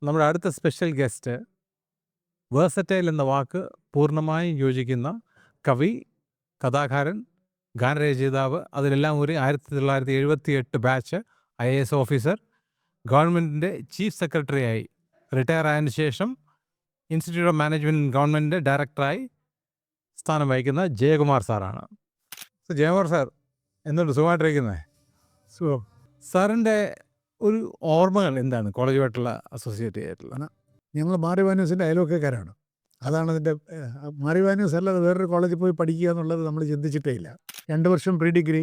നമ്മുടെ അടുത്ത special guest versatile എന്ന വാക്ക് പൂർണ്ണമായും യോജിക്കുന്ന കവി, കഥാകാരൻ, ഗാനരചയിതാവ്, അതിലെല്ലാം ഒരു 1978 ബാച്ച് IAS ഓഫീസർ, ഗവൺമെൻറ്റിൻ്റെ ചീഫ് സെക്രട്ടറിയായി റിട്ടയർ ആയതിനു ശേഷം ഇൻസ്റ്റിറ്റ്യൂട്ട് ഓഫ് മാനേജ്മെൻറ്റ് ഗവൺമെൻറ്റിൻ്റെ ഡയറക്ടറായി സ്ഥാനം വഹിക്കുന്ന ജയകുമാർ സാറാണ്. ജയകുമാർ സാർ എന്തുണ്ട്, സുഖമായിട്ടിരിക്കുന്നത്? സുഖം. സാറിൻ്റെ ഒരു ഓർമ്മകൾ എന്താണ് കോളേജുമായിട്ടുള്ള അസോസിയേറ്റ് ചെയ്തിട്ടുള്ള? ഞങ്ങൾ മാറി വാന്യൂസിൻ്റെ അയൽവക്കക്കാരാണ്. അതാണ് അതിൻ്റെ മാറി വാന്യൂസ് അല്ലാതെ വേറൊരു കോളേജിൽ പോയി പഠിക്കുക എന്നുള്ളത് നമ്മൾ ചിന്തിച്ചിട്ടേ ഇല്ല. 2 വർഷം പ്രീ ഡിഗ്രി,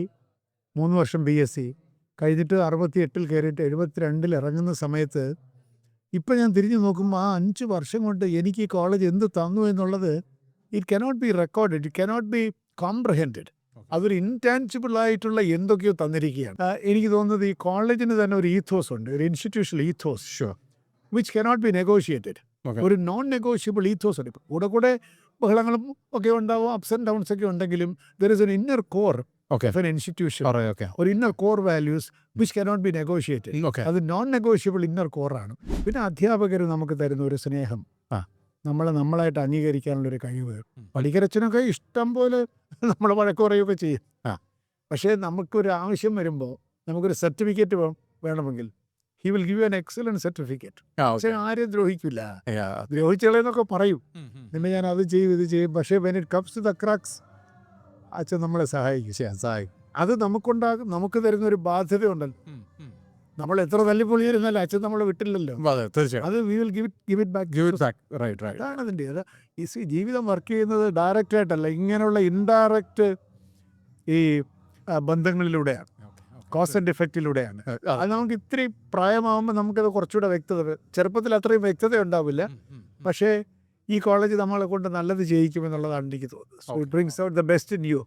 3 വർഷം BSc കഴിഞ്ഞിട്ട് 68 കയറിയിട്ട് 72 ഇറങ്ങുന്ന സമയത്ത് ഇപ്പം ഞാൻ തിരിഞ്ഞു നോക്കുമ്പോൾ ആ 5 വർഷം കൊണ്ട് എനിക്ക് ഈ കോളേജ് എന്ത് തന്നു എന്നുള്ളത് it cannot be recorded, it cannot be comprehended. അതൊരു ഇൻടാൻജിബിൾ ആയിട്ടുള്ള എന്തൊക്കെയോ തന്നിരിക്കുകയാണ്. എനിക്ക് തോന്നുന്നത് ഈ കോളേജിന് തന്നെ ഒരു ഈത്തോസ് ഉണ്ട്, ഒരു institutional ethos which cannot be negotiated. ഒരു നോൺ നെഗോഷ്യബിൾ ഈത്തോസ് ഉണ്ട്. ഇപ്പം കൂടെ ബഹളങ്ങളും ഒക്കെ ഉണ്ടാവും, അപ്സ് ആൻഡ് ഡൗൺസ് ഒക്കെ ഉണ്ടെങ്കിലും there is an inner core of an institution, ഒരു inner core values which cannot be negotiated. അത് നോൺ നെഗോഷ്യബിൾ ഇന്നർ കോറാണ്. പിന്നെ അധ്യാപകർ നമുക്ക് തരുന്ന ഒരു സ്നേഹം, നമ്മളായിട്ട് അംഗീകരിക്കാനുള്ളൊരു കഴിവ്. പള്ളിക്കരച്ചനൊക്കെ ഇഷ്ടം പോലെ നമ്മൾ വഴക്ക് പറയുകയൊക്കെ ചെയ്യും. പക്ഷേ നമുക്കൊരു ആവശ്യം വരുമ്പോൾ നമുക്കൊരു സർട്ടിഫിക്കറ്റ് വേണമെങ്കിൽ he will give N excellent certificate. പക്ഷേ ആരെയും ദ്രോഹിക്കില്ല. ദ്രോഹിച്ചളെന്നൊക്കെ പറയും, പിന്നെ ഞാൻ അത് ചെയ്യും ഇത് ചെയ്യും. പക്ഷേ when it comes to the crux അച്ഛൻ നമ്മളെ സഹായിക്കും. അത് നമുക്ക് തരുന്നൊരു ബാധ്യതയുണ്ടല്ലോ. നമ്മൾ എത്ര തല്ലിപ്പൊളിയിരുന്നാലും അച്ഛൻ നമ്മളെ വിട്ടില്ലല്ലോ. അത് we will give it back. അതാണ് അതിൻ്റെ. അത് ഈ ജീവിതം വർക്ക് ചെയ്യുന്നത് ഡയറക്റ്റായിട്ടല്ല, ഇങ്ങനെയുള്ള ഇൻഡയറക്റ്റ് ഈ ബന്ധങ്ങളിലൂടെയാണ്, കോസ് ആൻഡ് എഫക്റ്റിലൂടെയാണ്. അത് നമുക്ക് ഇത്തിരി പ്രായമാകുമ്പോൾ നമുക്കത് കുറച്ചുകൂടെ വ്യക്തത, ചെറുപ്പത്തിൽ അത്രയും വ്യക്തത ഉണ്ടാവില്ല. പക്ഷേ ഈ കോളേജ് നമ്മളെ കൊണ്ട് നല്ലത് ചെയ്യിക്കുമെന്നുള്ളതാണ് എനിക്ക് തോന്നുന്നത്. So it brings out the best in U.